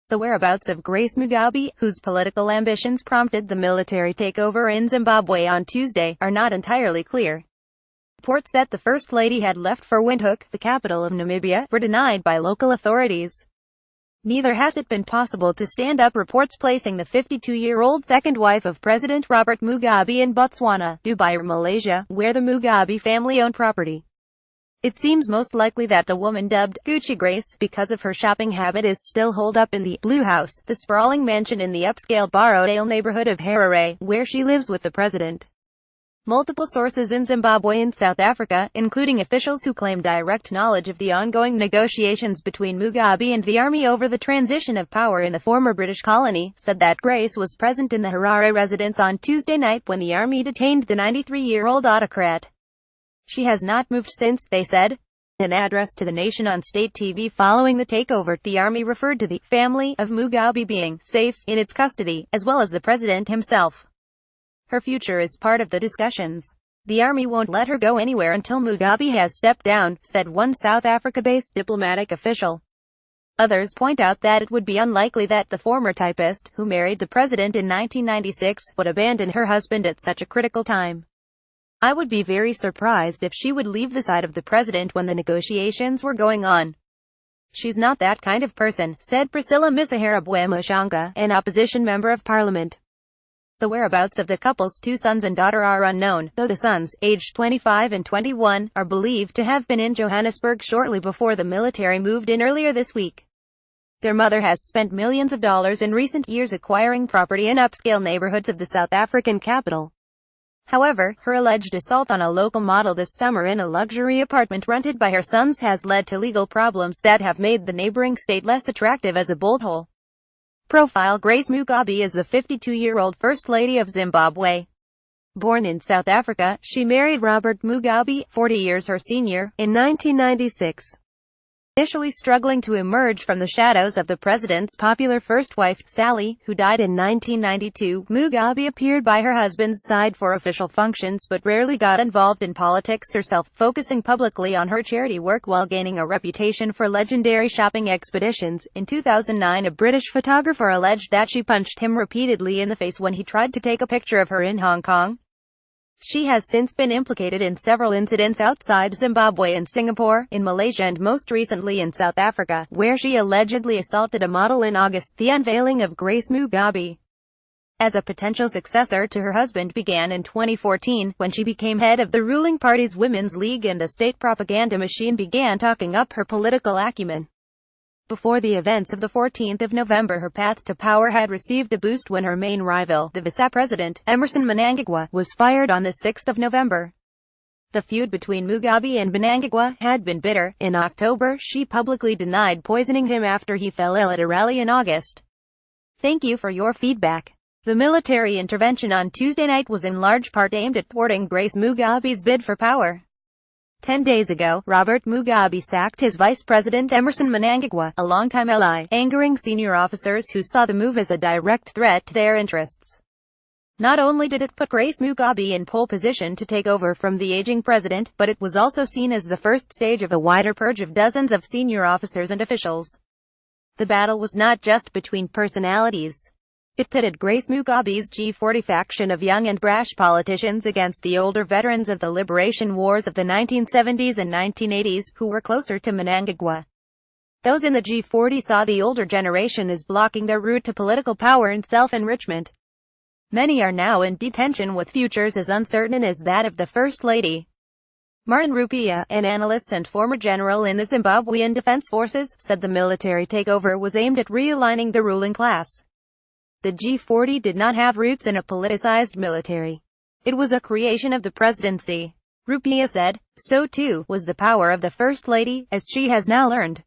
The whereabouts of Grace Mugabe, whose political ambitions prompted the military takeover in Zimbabwe on Tuesday, are not entirely clear. Reports that the First Lady had left for Windhoek, the capital of Namibia, were denied by local authorities. Neither has it been possible to stand up reports placing the 52-year-old second wife of President Robert Mugabe in Botswana, Dubai or Malaysia, where the Mugabe family owned property. It seems most likely that the woman dubbed Gucci Grace, because of her shopping habit, is still holed up in the Blue House, the sprawling mansion in the upscale Borrowdale neighborhood of Harare, where she lives with the president. Multiple sources in Zimbabwe and South Africa, including officials who claim direct knowledge of the ongoing negotiations between Mugabe and the army over the transition of power in the former British colony, said that Grace was present in the Harare residence on Tuesday night when the army detained the 93-year-old autocrat. She has not moved since, they said. In an address to the nation on state TV following the takeover, the army referred to the family of Mugabe being safe in its custody, as well as the president himself. Her future is part of the discussions. The army won't let her go anywhere until Mugabe has stepped down, said one South Africa-based diplomatic official. Others point out that it would be unlikely that the former typist, who married the president in 1996, would abandon her husband at such a critical time. I would be very surprised if she would leave the side of the president when the negotiations were going on. She's not that kind of person, said Priscilla Mishahara-Bwemushanga, an opposition member of parliament. The whereabouts of the couple's two sons and daughter are unknown, though the sons, aged 25 and 21, are believed to have been in Johannesburg shortly before the military moved in earlier this week. Their mother has spent millions of dollars in recent years acquiring property in upscale neighborhoods of the South African capital. However, her alleged assault on a local model this summer in a luxury apartment rented by her sons has led to legal problems that have made the neighboring state less attractive as a bolt hole. Profile: Grace Mugabe is the 52-year-old First Lady of Zimbabwe. Born in South Africa, she married Robert Mugabe, 40 years her senior, in 1996. Initially struggling to emerge from the shadows of the president's popular first wife, Sally, who died in 1992, Mugabe appeared by her husband's side for official functions but rarely got involved in politics herself, focusing publicly on her charity work while gaining a reputation for legendary shopping expeditions. In 2009, a British photographer alleged that she punched him repeatedly in the face when he tried to take a picture of her in Hong Kong. She has since been implicated in several incidents outside Zimbabwe and Singapore, in Malaysia and most recently in South Africa, where she allegedly assaulted a model in August. The unveiling of Grace Mugabe as a potential successor to her husband began in 2014, when she became head of the ruling party's Women's League and the state propaganda machine began talking up her political acumen. Before the events of the 14th of November, her path to power had received a boost when her main rival, the vice-president, Emmerson Mnangagwa, was fired on the 6th of November. The feud between Mugabe and Mnangagwa had been bitter. In October, she publicly denied poisoning him after he fell ill at a rally in August. Thank you for your feedback. The military intervention on Tuesday night was in large part aimed at thwarting Grace Mugabe's bid for power. 10 days ago, Robert Mugabe sacked his vice president Emmerson Mnangagwa, a longtime ally, angering senior officers who saw the move as a direct threat to their interests. Not only did it put Grace Mugabe in pole position to take over from the aging president, but it was also seen as the first stage of a wider purge of dozens of senior officers and officials. The battle was not just between personalities. It pitted Grace Mugabe's G40 faction of young and brash politicians against the older veterans of the liberation wars of the 1970s and 1980s, who were closer to Mnangagwa. Those in the G40 saw the older generation as blocking their route to political power and self-enrichment. Many are now in detention with futures as uncertain as that of the First Lady. Martin Rupia, an analyst and former general in the Zimbabwean Defense Forces, said the military takeover was aimed at realigning the ruling class. The G40 did not have roots in a politicized military. It was a creation of the presidency. Rupia said, so too was the power of the First Lady, as she has now learned.